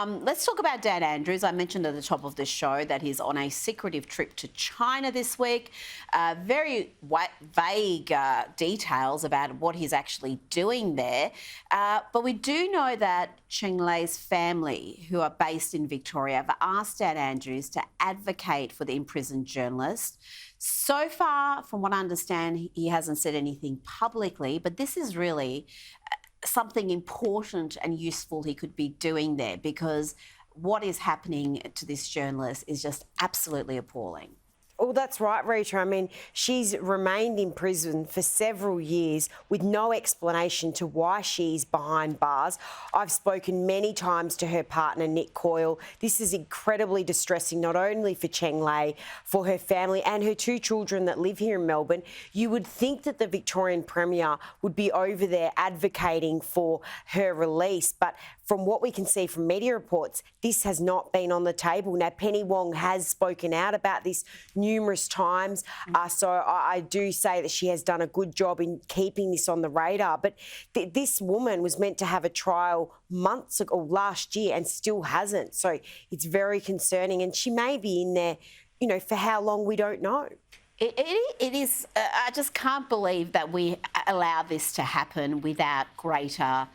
Let's talk about Dan Andrews. I mentioned at the top of the show that he's on a secretive trip to China this week. Very vague details about what he's actually doing there. But we do know that Cheng Lei's family, who are based in Victoria, have asked Dan Andrews to advocate for the imprisoned journalist. So far, from what I understand, he hasn't said anything publicly, but this is really something important and useful he could be doing there, because what is happening to this journalist is just absolutely appalling. Well, that's right, Rita. I mean, she's remained in prison for several years with no explanation to why she's behind bars. I've spoken many times to her partner, Nick Coyle. This is incredibly distressing, not only for Cheng Lei, for her family and her two children that live here in Melbourne. You would think that the Victorian Premier would be over there advocating for her release, but from what we can see from media reports, this has not been on the table. Now, Penny Wong has spoken out about this numerous times, so I do say that she has done a good job in keeping this on the radar. But this woman was meant to have a trial months ago, last year, and still hasn't. So it's very concerning, and she may be in there, you know, for how long, we don't know. It is. I just can't believe that we allow this to happen without greater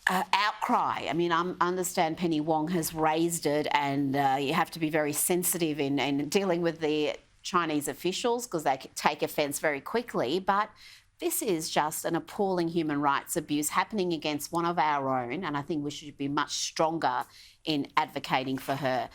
outcry. I mean, I understand Penny Wong has raised it, and you have to be very sensitive in dealing with the Chinese officials because they take offence very quickly. But this is just an appalling human rights abuse happening against one of our own, and I think we should be much stronger in advocating for her.